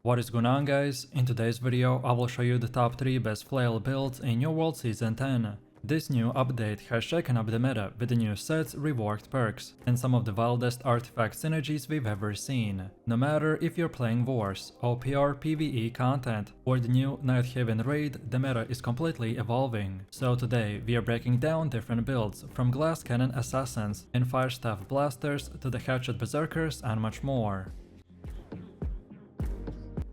What is going on, guys? In today's video I will show you the top 3 best Flail builds in New World Season 10. This new update has shaken up the meta with the new sets, reworked perks, and some of the wildest artifact synergies we've ever seen. No matter if you're playing Wars, OPR, PvE content, or the new Nighthaven raid, the meta is completely evolving. So today we are breaking down different builds, from Glass Cannon Assassins and Firestaff Blasters to the Hatchet Berserkers and much more.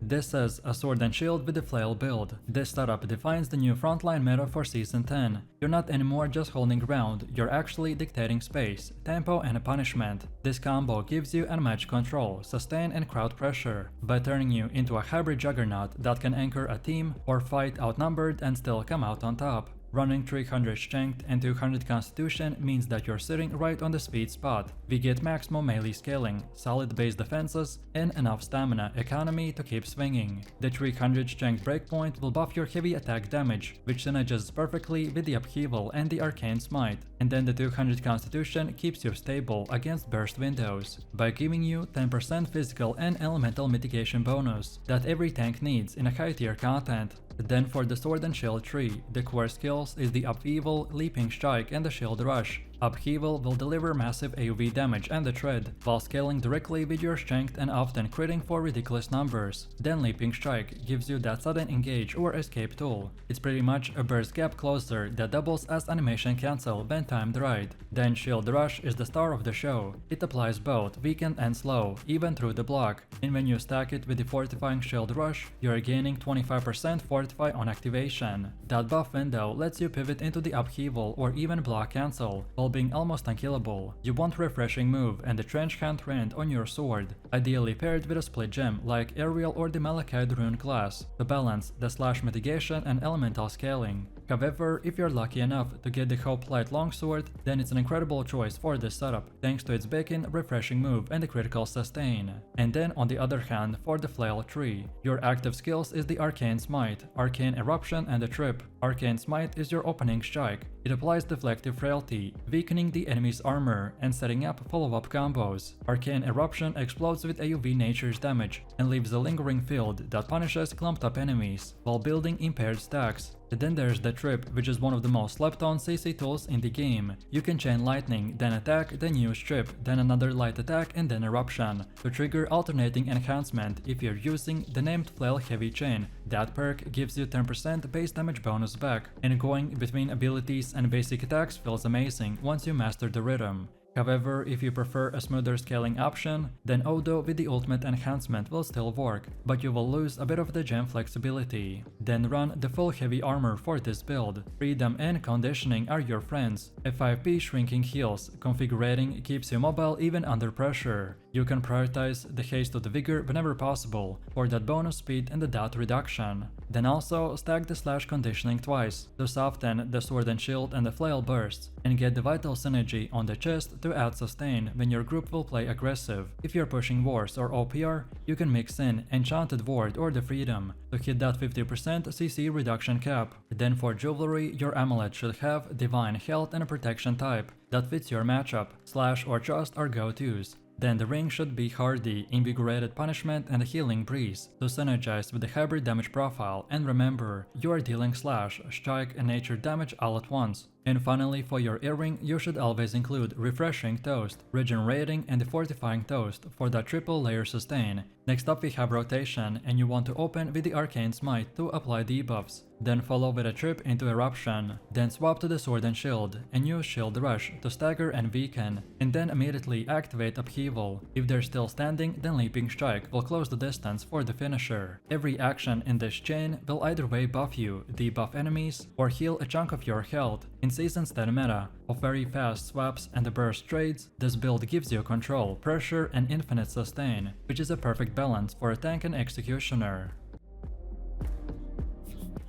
This is a sword and shield with the Flail build. This setup defines the new frontline meta for Season 10. You're not anymore just holding ground, you're actually dictating space, tempo and punishment. This combo gives you unmatched control, sustain and crowd pressure, by turning you into a hybrid juggernaut that can anchor a team or fight outnumbered and still come out on top. Running 300 strength and 200 constitution means that you're sitting right on the sweet spot. We get maximum melee scaling, solid base defenses, and enough stamina economy to keep swinging. The 300 strength breakpoint will buff your heavy attack damage, which synergizes perfectly with the upheaval and the arcane smite. And then the 200 constitution keeps you stable against burst windows, by giving you 10% physical and elemental mitigation bonus that every tank needs in a high tier content. Then for the sword and shield tree, the core skills is the upheaval, leaping strike and the shield rush. Upheaval will deliver massive AoV damage and the tread, while scaling directly with your strength and often critting for ridiculous numbers. Then Leaping Strike gives you that sudden engage or escape tool. It's pretty much a burst gap closer that doubles as animation cancel when timed right. Then Shield Rush is the star of the show. It applies both weakened and slow, even through the block. And when you stack it with the Fortifying Shield Rush, you're gaining 25% Fortify on activation. That buff window lets you pivot into the upheaval or even block cancel, while being almost unkillable. You want refreshing move and the Trench Hand Rend on your sword, ideally paired with a split gem like Aerial or the Malachite Rune class, to balance the slash mitigation and elemental scaling. However, if you're lucky enough to get the Hoplite Longsword, then it's an incredible choice for this setup, thanks to its built-in refreshing move and the critical sustain. And then on the other hand, for the Flail tree, your active skills is the Arcane Smite, Arcane Eruption and the Trip. Arcane Smite is your opening strike. It applies Deflective Frailty, weakening the enemy's armor and setting up follow-up combos. Arcane Eruption explodes with AoV nature's damage and leaves a lingering field that punishes clumped up enemies, while building impaired stacks. And then there's the Trip, which is one of the most slept on CC tools in the game. You can chain lightning, then attack, then use Trip, then another light attack and then eruption, to trigger alternating enhancement if you're using the named Flail Heavy Chain. That perk gives you 10% base damage bonus back, and going between abilities and basic attacks feels amazing once you master the rhythm. However, if you prefer a smoother scaling option, then Odo with the ultimate enhancement will still work, but you will lose a bit of the gem flexibility. Then run the full heavy armor for this build. Freedom and conditioning are your friends. A 5p shrinking heals, configurating keeps you mobile even under pressure. You can prioritize the haste to the vigor whenever possible, for that bonus speed and the dot reduction. Then also stack the slash conditioning twice, to soften the sword and shield and the flail bursts, and get the vital synergy on the chest to add sustain when your group will play aggressive. If you're pushing Wars or OPR, you can mix in Enchanted Ward or the Freedom to hit that 50% CC reduction cap. Then for jewelry, your amulet should have Divine Health and a protection type that fits your matchup. Slash or Trust are go-tos. Then the ring should be Hardy, Invigorated Punishment and a Healing Breeze to synergize with the hybrid damage profile, and remember, you are dealing slash, strike and nature damage all at once. And finally, for your earring, you should always include Refreshing Toast, Regenerating and the Fortifying Toast for that triple layer sustain. Next up we have Rotation, and you want to open with the Arcane Smite to apply debuffs. Then follow with a Trip into Eruption, then swap to the Sword and Shield, and use Shield Rush to stagger and weaken, and then immediately activate Upheaval. If they're still standing, then Leaping Strike will close the distance for the finisher. Every action in this chain will either way buff you, debuff enemies, or heal a chunk of your health. In Season's 10 meta of very fast swaps and the burst trades, this build gives you control, pressure and infinite sustain, which is a perfect balance for a tank and executioner.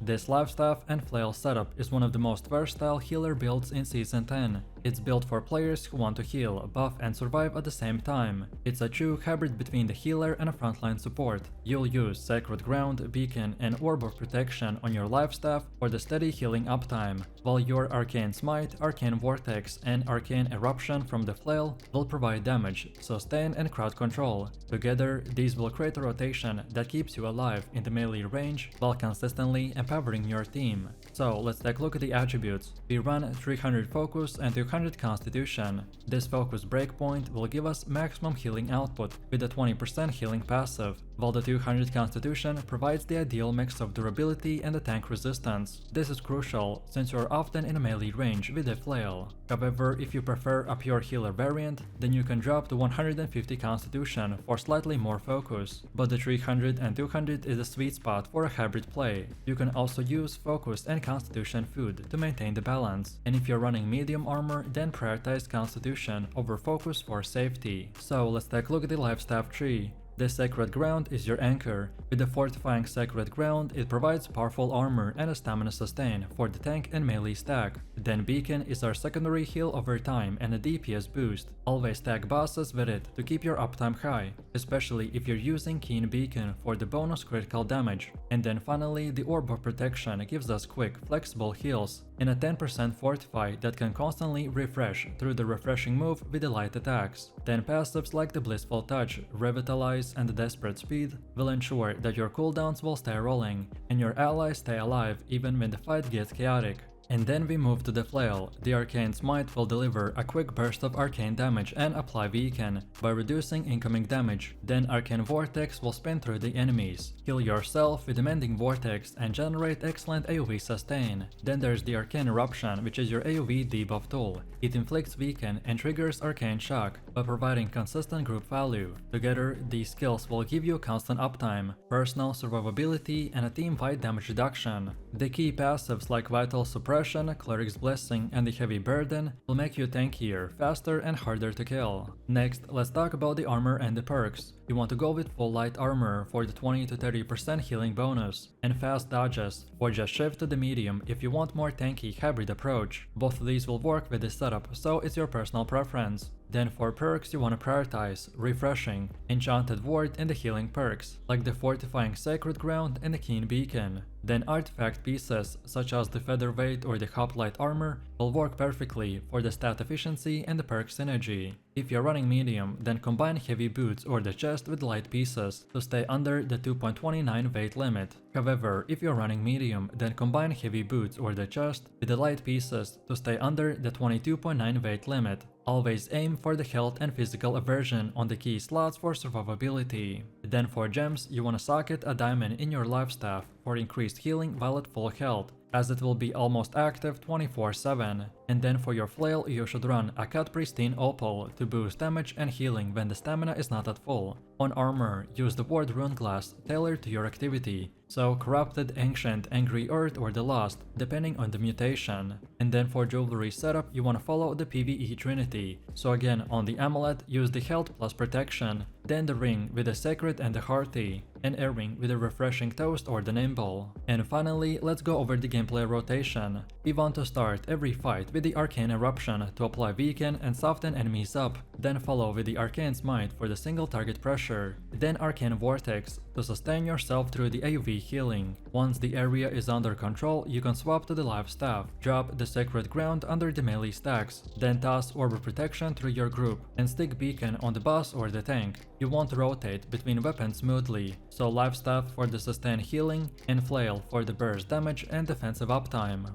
This Lifestaff and Flail setup is one of the most versatile healer builds in Season 10. It's built for players who want to heal, buff and survive at the same time. It's a true hybrid between the healer and a frontline support. You'll use Sacred Ground, Beacon and Orb of Protection on your life staff for the steady healing uptime, while your Arcane Smite, Arcane Vortex and Arcane Eruption from the Flail will provide damage, sustain and crowd control. Together, these will create a rotation that keeps you alive in the melee range while consistently empowering your team. So let's take a look at the attributes. We run 300 focus and 200 constitution. This focus breakpoint will give us maximum healing output with a 20% healing passive, while the 200 constitution provides the ideal mix of durability and attack resistance. This is crucial since you are often in a melee range with a flail. However, if you prefer a pure healer variant, then you can drop to 150 constitution for slightly more focus, but the 300 and 200 is a sweet spot for a hybrid play. You can also use focus and constitution food to maintain the balance, and if you're running medium armor, then prioritize constitution over focus for safety. So let's take a look at the life staff tree. The Sacred Ground is your anchor. With the Fortifying Sacred Ground, it provides powerful armor and a stamina sustain for the tank and melee stack. Then Beacon is our secondary heal over time and a DPS boost. Always stack bosses with it to keep your uptime high, especially if you're using Keen Beacon for the bonus critical damage. And then finally, the Orb of Protection gives us quick, flexible heals and a 10% fortify that can constantly refresh through the refreshing move with the light attacks. Then passives like the Blissful Touch, Revitalize and the Desperate Speed will ensure that your cooldowns will stay rolling and your allies stay alive even when the fight gets chaotic. And then we move to the Flail. The Arcane Smite will deliver a quick burst of arcane damage and apply Beacon by reducing incoming damage. Then Arcane Vortex will spin through the enemies, heal yourself with the Mending Vortex and generate excellent AoE sustain. Then there's the Arcane Eruption, which is your AoE debuff tool. It inflicts Beacon and triggers Arcane Shock by providing consistent group value. Together, these skills will give you constant uptime, personal survivability and a team-wide damage reduction. The key passives like Vital Suppression, Cleric's Blessing and the Heavy Burden will make you tankier, faster and harder to kill. Next, let's talk about the armor and the perks. You want to go with full light armor for the 20 to 30% healing bonus, and fast dodges, or just shift to the medium if you want more tanky hybrid approach. Both of these will work with this setup, so it's your personal preference. Then for perks you want to prioritize Refreshing, Enchanted Ward and the healing perks, like the Fortifying Sacred Ground and the Keen Beacon. Then artifact pieces, such as the Featherweight or the Hoplite Armor, will work perfectly for the stat efficiency and the perk synergy. If you're running medium, then combine Heavy Boots or the chest with light pieces to stay under the 2.29 weight limit. However, if you're running medium, then combine Heavy Boots or the chest with the light pieces to stay under the 22.9 weight limit. Always aim for the health and physical aversion on the key slots for survivability. Then for gems, you want to socket a diamond in your life staff for increased healing while at full health, as it will be almost active 24/7. And then for your flail, you should run a cut pristine opal to boost damage and healing when the stamina is not at full. On armor, use the ward rune glass tailored to your activity, so corrupted, ancient, angry earth or the lost, depending on the mutation. And then for jewelry setup, you want to follow the PvE trinity. So again, on the amulet, use the health plus protection, then the ring with the sacred and the hearty, an earring with a refreshing toast or the nimble. And finally, let's go over the gameplay rotation. We want to start every fight with the Arcane Eruption to apply Beacon and soften enemies up, then follow with the Arcane Smite for the single target pressure, then Arcane Vortex to sustain yourself through the AoE healing. Once the area is under control, you can swap to the life staff, drop the Sacred Ground under the melee stacks, then toss Orb of Protection through your group, and stick Beacon on the boss or the tank. You want to rotate between weapons smoothly, so life staff for the sustained healing and flail for the burst damage and defensive uptime.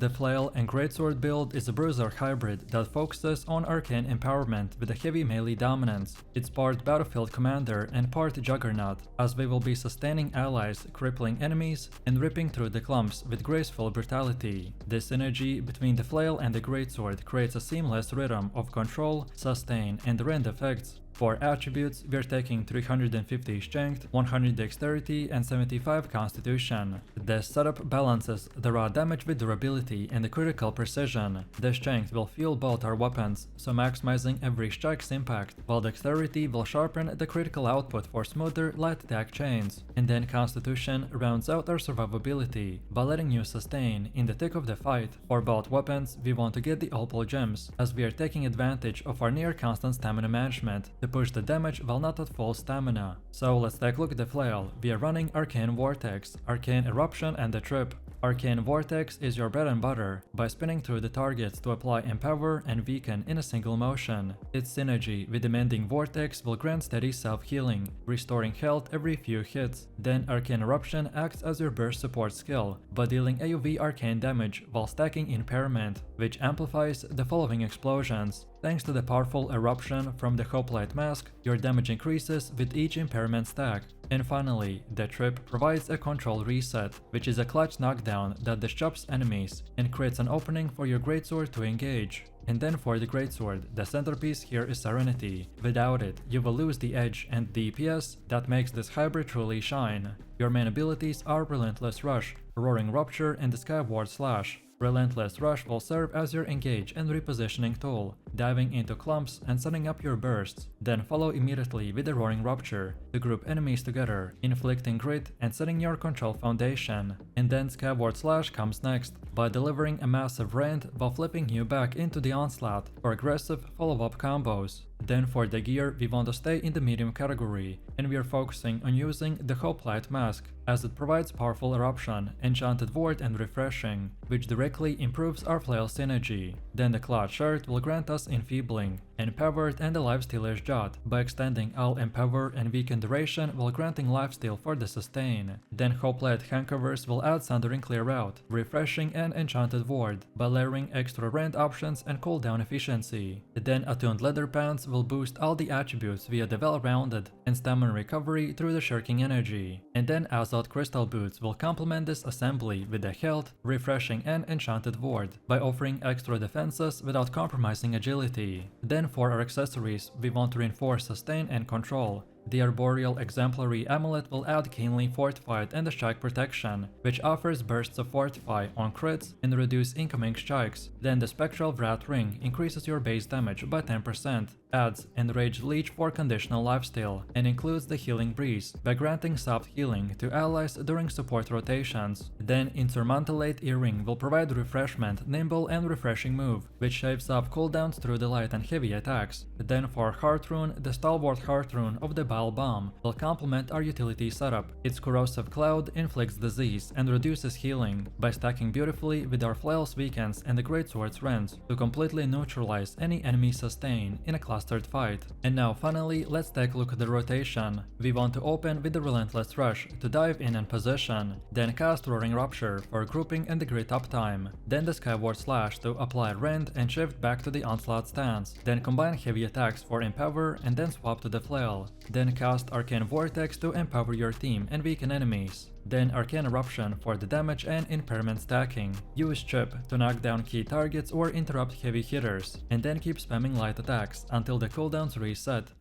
The Flail and greatsword build is a bruiser hybrid that focuses on arcane empowerment with a heavy melee dominance. It's part battlefield commander and part juggernaut, as we will be sustaining allies, crippling enemies, and ripping through the clumps with graceful brutality. This synergy between the flail and the greatsword creates a seamless rhythm of control, sustain, and rend effects, For attributes, we're taking 350 strength, 100 dexterity, and 75 constitution. This setup balances the raw damage with durability and the critical precision. The strength will fuel both our weapons, so maximizing every strike's impact, while dexterity will sharpen the critical output for smoother light attack chains. And then constitution rounds out our survivability by letting you sustain in the thick of the fight. For both weapons, we want to get the opal gems, as we are taking advantage of our near constant stamina management to push the damage while not at full stamina. So let's take a look at the flail. We are running Arcane Vortex, Arcane Eruption, and the Trip. Arcane Vortex is your bread and butter by spinning through the targets to apply Empower and Weaken in a single motion. Its synergy with Demanding Vortex will grant steady self-healing, restoring health every few hits. Then Arcane Eruption acts as your burst support skill by dealing AoV arcane damage while stacking Impairment, which amplifies the following explosions. Thanks to the powerful eruption from the Hoplite Mask, your damage increases with each impairment stack. And finally, the Trip provides a control reset, which is a clutch knockdown that disrupts enemies and creates an opening for your greatsword to engage. And then for the greatsword, the centerpiece here is Serenity. Without it, you will lose the edge and DPS that makes this hybrid truly shine. Your main abilities are Relentless Rush, Roaring Rupture, and the Skyward Slash. Relentless Rush will serve as your engage and repositioning tool, diving into clumps and setting up your bursts. Then follow immediately with the Roaring Rupture to group enemies together, inflicting crit and setting your control foundation. And then Skyward Slash comes next, by delivering a massive rend while flipping you back into the onslaught for aggressive follow-up combos. Then for the gear, we want to stay in the medium category, and we are focusing on using the Hoplite Mask, as it provides powerful eruption, enchanted ward, and refreshing, which directly improves our flail synergy. Then the cloth shirt will grant us enfeebling, empowered, and a lifestealer's jot by extending all empower and weaken duration while granting lifesteal for the sustain. Then Hoplite handcovers will add sundering clear out, refreshing, and enchanted ward by layering extra rend options and cooldown efficiency. Then attuned leather pants will boost all the attributes via the well-rounded and stamina recovery through the shirking energy. And then Azot crystal boots will complement this assembly with the health, refreshing, and enchanted ward by offering extra defenses without compromising agility. Then for our accessories, we want to reinforce sustain and control. The Arboreal Exemplary Amulet will add Keenly Fortified and the Strike Protection, which offers bursts of Fortify on crits and reduce incoming strikes. Then the Spectral Wrath Ring increases your base damage by 10%, adds Enraged Leech for conditional lifesteal, and includes the Healing Breeze by granting soft healing to allies during support rotations. Then Insurmountellate Earring will provide Refreshment, Nimble, and Refreshing move, which shaves off cooldowns through the light and heavy attacks. Then for Heart Rune, the Stalwart Heart Rune of the Bile Bomb will complement our utility setup. Its Corrosive Cloud inflicts disease and reduces healing by stacking beautifully with our Flail's Weakens and the Greatsword's Rends to completely neutralize any enemy sustain in a clustered fight. And now finally, let's take a look at the rotation. We want to open with the Relentless Rush to dive in and position, then cast Roaring Rupture for grouping and the great uptime, then the Skyward Slash to apply rend and shift back to the onslaught stance, then combine heavy attacks for empower and then swap to the flail. Then cast Arcane Vortex to empower your team and weaken enemies. Then Arcane Eruption for the damage and impairment stacking. Use Chip to knock down key targets or interrupt heavy hitters, and then keep spamming light attacks until the cooldowns reset.